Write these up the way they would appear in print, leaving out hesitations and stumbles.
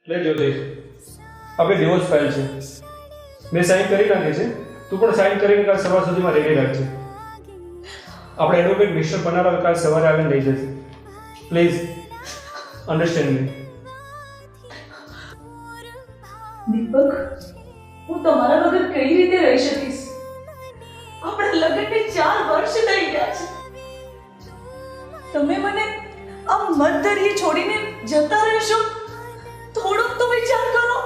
લે જ્યોતિ, આપણે divorce file છે, મેં સાઇન કરી નાખી છે. તું પણ સાઇન કરીને કાલ સવાર સુધીમાં રેડી રાખજે. આપણે એડવોકેટ મિસ્ટર પનારા કાલ સવારે આવીને લઈ જશે. પ્લીઝ અન્ડરસ્ટેન્ડ મી. દીપક, હું તમારા વગર કઈ રીતે રહી શકીશ? આપણા લગ્નને 4 વર્ષ થઈ ગયા છે. તમે મને આ મધદરિયે છોડીને જતા રહેશો? થોડોક તો વિચાર કરો.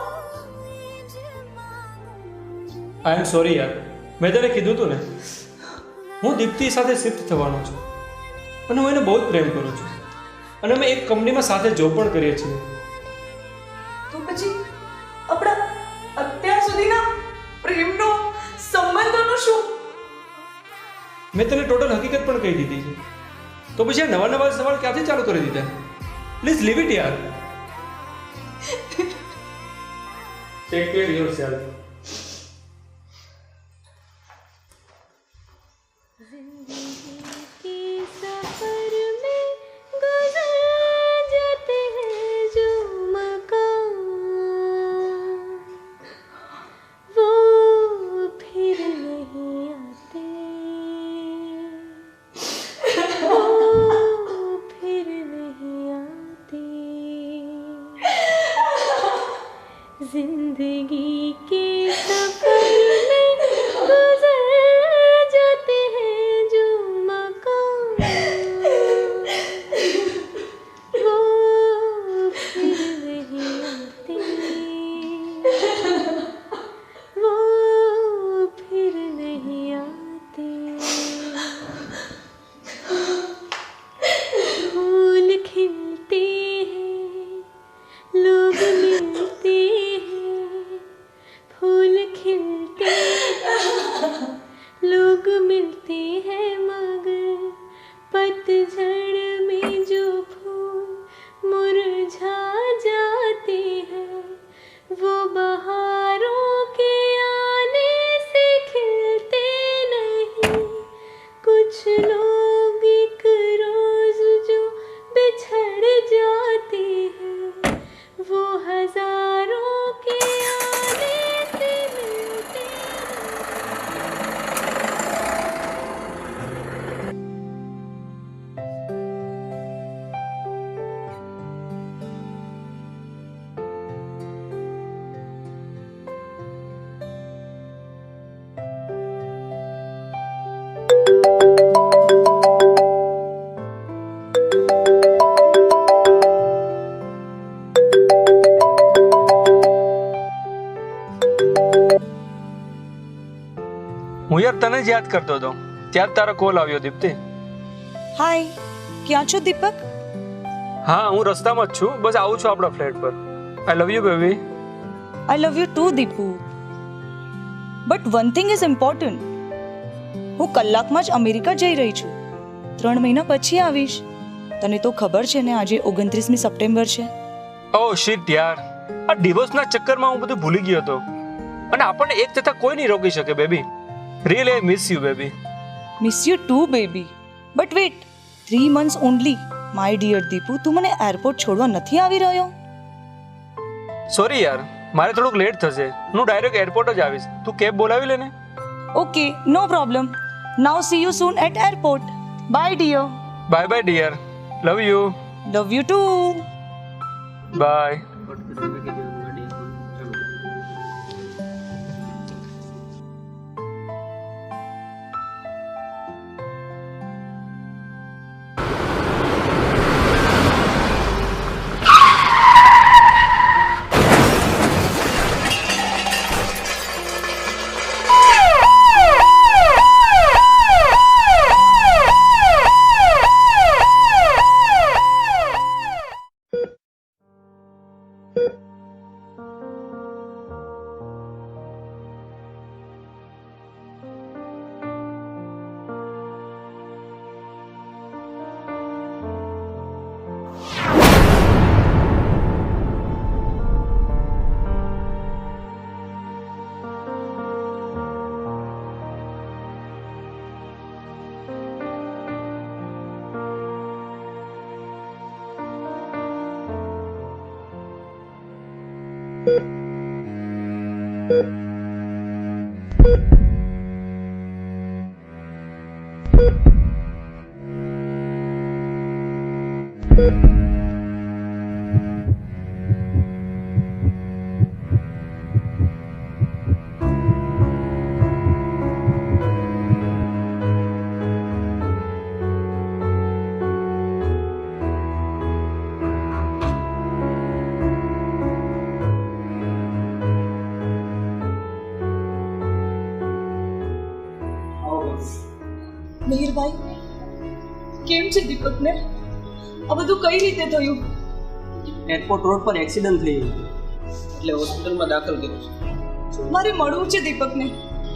આઈ એમ સોરી યાર, મેં તને કીધું હતું ને, હું દીપ્તિ સાથે શિફ્ટ થવાનો છું અને હું એને બહુ જ પ્રેમ કરું છું અને અમે એક કંપનીમાં સાથે જોબ પણ કરીએ છીએ. તો પછી આપણા અત્યાર સુધીના પ્રેમનો સંબંધોનો શું? મેં તને ટોટલ હકીકત પણ કહી દીધી છે, તો પછી આ નવા નવા સવાલ ક્યાંથી ચાલુ કરી દીધા? પ્લીઝ લીવ ઇટ યાર. Take care yourself. जिंदगी के सफर में गुजर जाते हैं जो मकाम, वो फिर नहीं आते, वो फिर नहीं आते. फूल खिलते हैं, लोग मिलते हैं, फूल खिलते हैं, लोग मिलते हैं, मगर पतझड़ में जो फूल मुरझा जाते हैं, वो बहारों के आने से खिलते नहीं. कुछ लोग एक रोज जो बिछड़ जाते हैं, वो हजारों के आने से मिलते હું યાર તને જ યાદ કરતો હતો, ત્યારે તારો કોલ આવ્યો દીપ્તિ. હાય, ક્યાં છો દીપક? હા, હું રસ્તામાં જ છું, બસ આવું છું આપણા ફ્લેટ પર. I love you baby. I love you too Deepu. But one thing is important. હું કલાકમાં જ અમેરિકા જઈ રહી છું. 3 મહિના પછી આવીશ. તને તો ખબર છે ને, આજે 29મી સપ્ટેમ્બર છે. ઓ શિટ યાર, આ ડિવોર્સના ચક્કરમાં હું બધું ભૂલી ગયો હતો અને આપણને એક થતા કોઈ નહીં રોકી શકે baby. Really I miss you baby. Miss you too baby. But wait, 3 months only. My dear Deepu, તું મને એરપોર્ટ છોડવા નથી આવી રહ્યો? સોરી યાર, મારે થોડુંક લેટ થશે. હું ડાયરેક્ટ એરપોર્ટ જ આવીશ. તું કેબ બોલાવી લે ને. Okay, no problem. Now see you soon at airport. Bye dear. Bye bye dear. Love you. Love you too. Bye. મિહિરભાઈ, કેમ છે દીપકને? આ બધું કઈ રીતે થયું? એરપોર્ટ રોડ પર એક્સિડન્ટ થઈ ગયું એટલે હોસ્પિટલમાં દાખલ કર્યો છે. મારે મળવું છે દીપકને.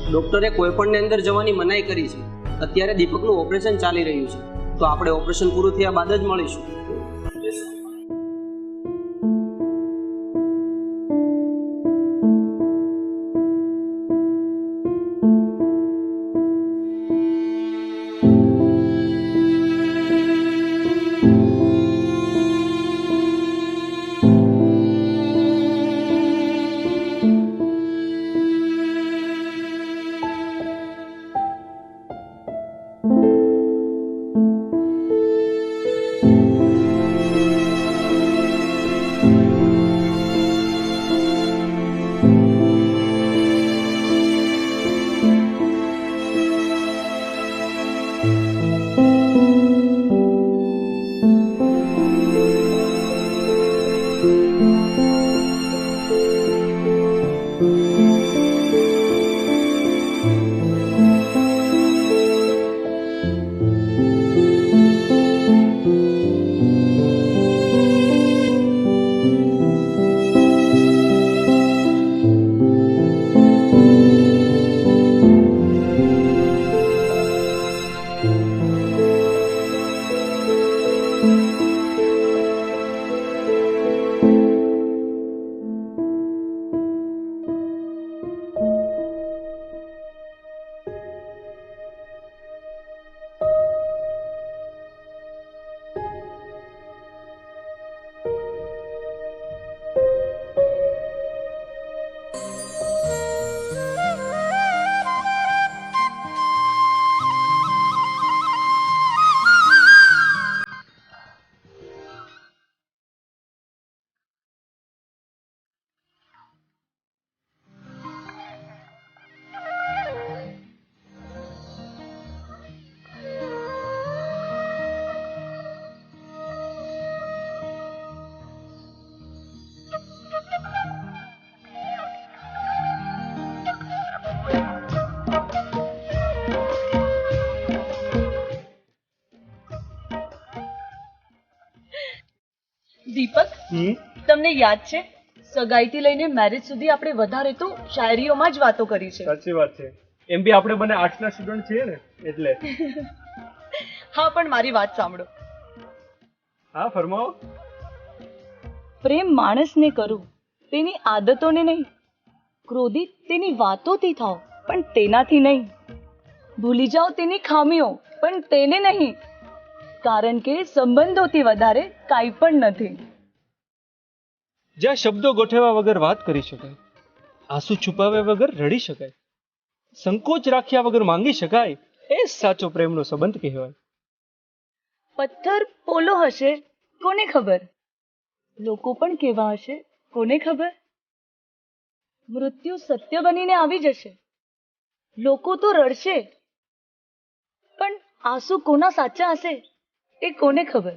ડૉક્ટરે કોઈપણને અંદર જવાની મનાઈ કરી છે. અત્યારે દીપકનું ઓપરેશન ચાલી રહ્યું છે, તો આપણે ઓપરેશન પૂરું થયા બાદ જ મળીશું. દીપક, તમને યાદ છે સગાઈથી લઈને મેરેજ સુધી આપણે વધારે તો શાયરીઓમાં જ વાતો કરી છે. સાચી વાત છે. એમ બી આપણે બંને આર્ટ્સના સ્ટુડન્ટ છીએ ને એટલે. હા, પણ મારી વાત સાંભળો. હા, ફરમાવો. પ્રેમ માણસને કરું, તેની આદતોને નહીં. ક્રોધિત તેની વાતોથી થાવ, પણ તેનાથી નહીં. ભૂલી જાઓ તેની ખામીઓ, પણ તેને નહીં. કારણ કે સંબંધોથી વધારે કાંઈ પણ નથી. જ્યાં શબ્દો ગોઠવ્યા વગર વાત કરી શકાય, આંસુ છુપાવ્યા વગર રડી શકાય, સંકોચ રાખ્યા વગર માંગી શકાય, એ સાચો પ્રેમનો સંબંધ કહેવાય. પથ્થર પોલો હશે, કોને ખબર? લોકો પણ કેવા હશે, કોને ખબર? મૃત્યુ સત્ય બનીને આવી જશે. લોકો તો રડશે, પણ આંસુ કોના સાચા હશે એ કોને ખબર?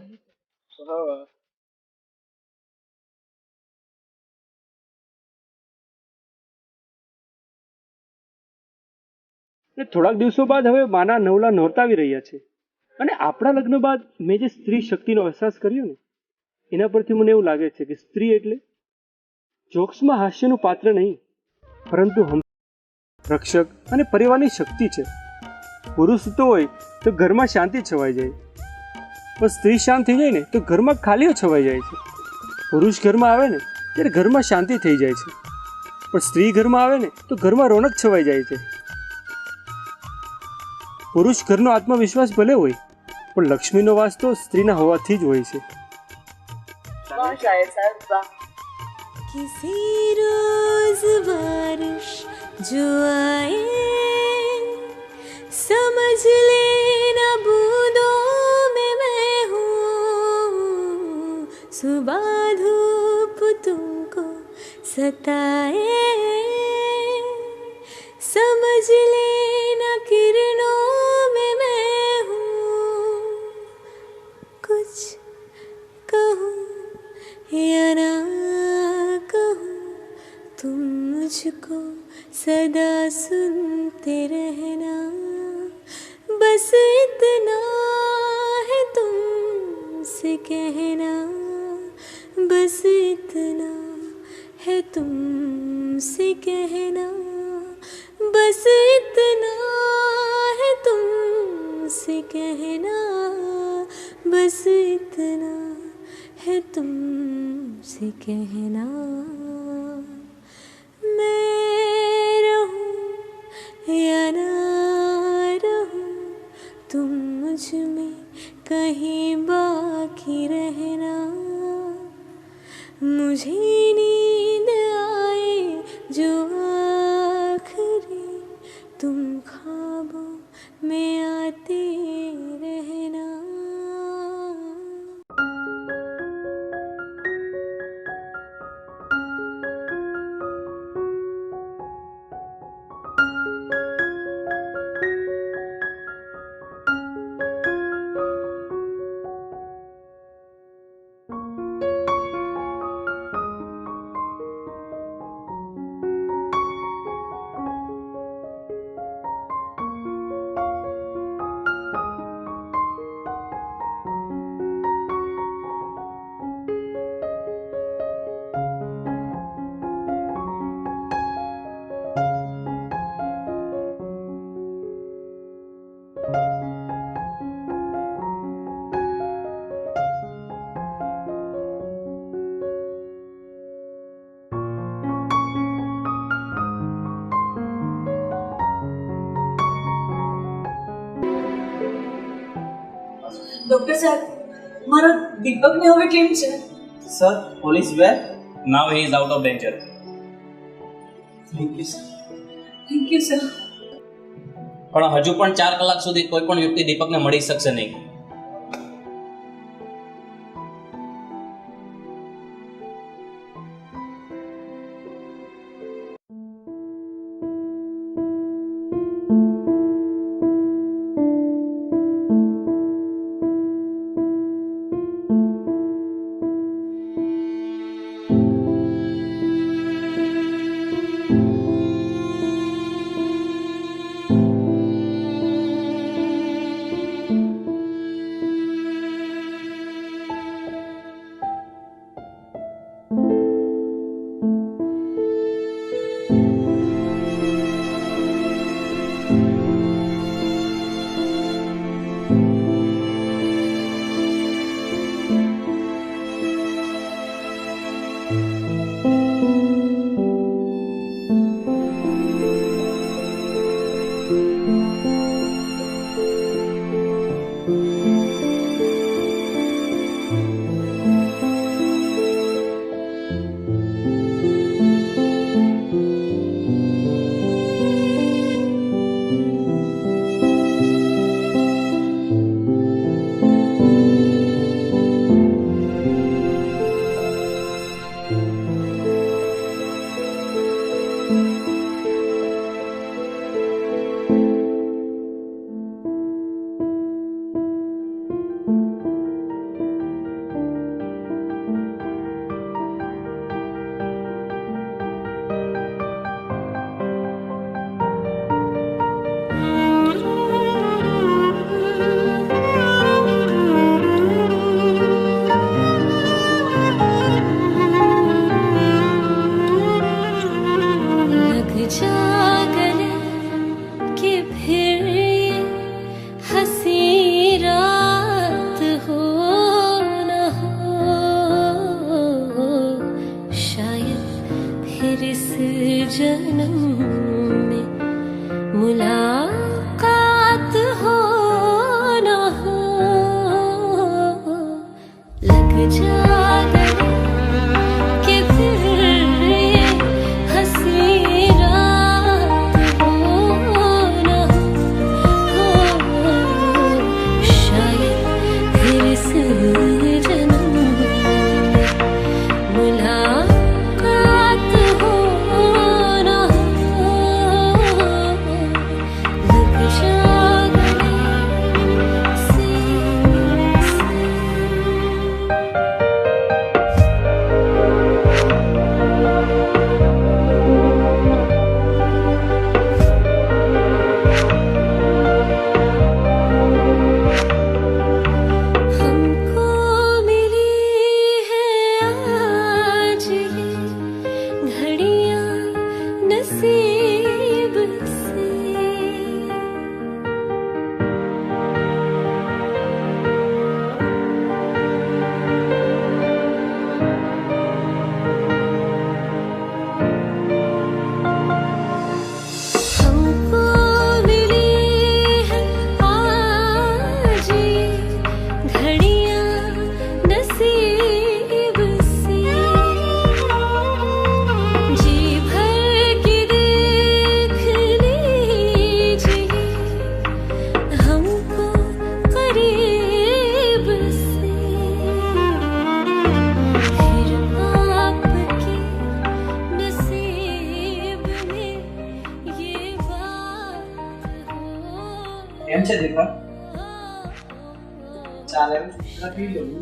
થોડાક દિવસો બાદ હવે માના નવલા નોરતા આવી રહ્યા છે, અને આપણા લગ્ન બાદ મેં જે સ્ત્રી શક્તિનો અહેસાસ કર્યો ને, એના પરથી મને એવું લાગે છે કે સ્ત્રી એટલે જોક્સમાં હાસ્યનું પાત્ર નહીં, પરંતુ રક્ષક અને પરિવારની શક્તિ છે. પુરુષ તો હોય તો ઘરમાં શાંતિ છવાઈ જાય, પણ સ્ત્રી શાંત થઈ જાય ને તો ઘરમાં ખાલીઓ છવાઈ જાય છે. પુરુષ ઘરમાં આવે ને ત્યારે ઘરમાં શાંતિ થઈ જાય છે, પણ સ્ત્રી ઘરમાં આવે ને તો ઘરમાં રોનક છવાઈ જાય છે. પુરુષ ઘરનો આત્મવિશ્વાસ ભલે હોય, પણ લક્ષ્મીનો વાસ તો સ્ત્રીના હોવાથી જ હોય છે. किसी रोज बारिश जो आए समझ लेना बूंदों में मैं हूँ, सुबह धूप तुमको सताए समझ लेना किरणों में मैं हूँ, कुछ कहूँ या ना कहूँ तुम मुझको सदा सुनते रहना, बस इतना है तुमसे कहना, बस इतना है तुमसे कहना, बस इतना है तुमसे कहना, बस इतना है तुमसे कहना। मैं रहूं या ना रहूं तुम मुझ में कहीं बाकी रहना, मुझे नींद आए जो आखिरी तुम ख्वाबों में आते रहना। ડોક્ટર સાહેબ, મારા દીપકને હવે કેમ છે? Sir, police where? Now he is out of danger. Thank you sir. Thank you sir. પણ હજુ પણ 4 કલાક સુધી કોઈ પણ વ્યક્તિ દીપકને મળી શકશે નહીં. जागने के फिर ચાલે રાખી લઉં.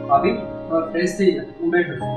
ભાભી ફ્રેશ થઈ જા, હું બેઠો છું.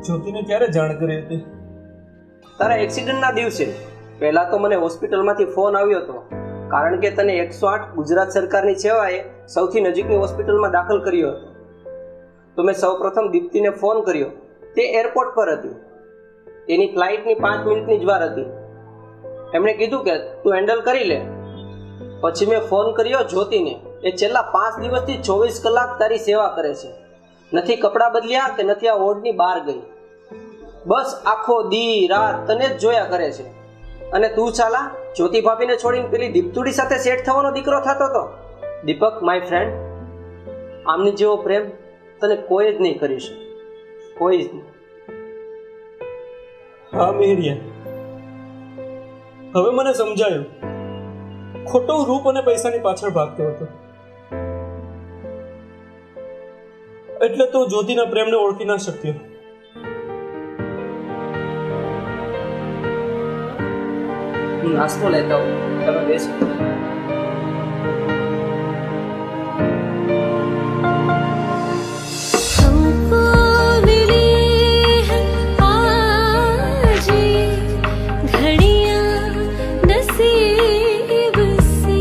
જ્યોતિને ક્યારે જાણ કરી હતી? તારા એક્સિડન્ટના દિવસે. પહેલા તો મને હોસ્પિટલમાંથી ફોન આવ્યો હતો, કારણ કે તને 108 ગુજરાત સરકારની સેવાએ સૌથી નજીકની હોસ્પિટલમાં દાખલ કર્યો હતો. તો મેં સૌપ્રથમ દીપ્તિને ફોન કર્યો. તે એરપોર્ટ પર હતી. તેની ફ્લાઇટની 5 મિનિટની જ વાર હતી. એમણે કીધું કે તું હેન્ડલ કરી લે. પછી મેં ફોન કર્યો જ્યોતિને. એ છેલ્લા 5 દિવસથી 24 કલાક તારી સેવા કરે છે. નથી કપડાં બદલ્યા કે નથી આ વોર્ડની બહાર ગઈ. બસ આખો દી રાત તને જ જોયા કરે છે. અને તું ચાલા જ્યોતિ ભાભીને છોડીને પેલી દીપતુડી સાથે સેટ થવાનો દીકરો થતો હતો. દીપક માય ફ્રેન્ડ, આમની જેવો પ્રેમ તને કોઈ જ નહીં કરી શકે. કોઈ જ નહીં. હા મેરિયા, હવે મને સમજાયું. ખોટો રૂપ અને પૈસાની પાછળ ભાગતો હતો, એટલે તો જ્યોતિના પ્રેમને ઓળખી ના શક્યો. હું નાસ્તો લેતા હું, તમે બેસો. हमको मिली है आज ये घड़ियां नसीब से,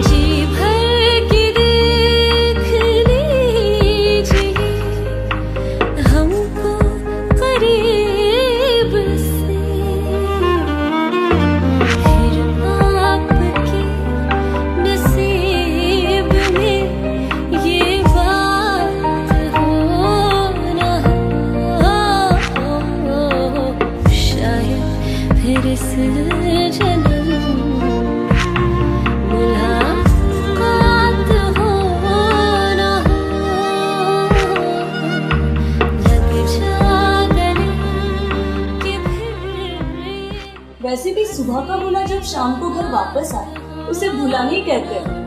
जी भर के देख लीजिए हमको करीब से, फिर आपके नसीब में ये बात हो ना हो, शायद फिर इस जन्म मुलाकात हो ना हो, लग जा गले कि फिर वैसे भी सुबह का बुला जब शाम को घर वापस आए उसे भुला नहीं कहते.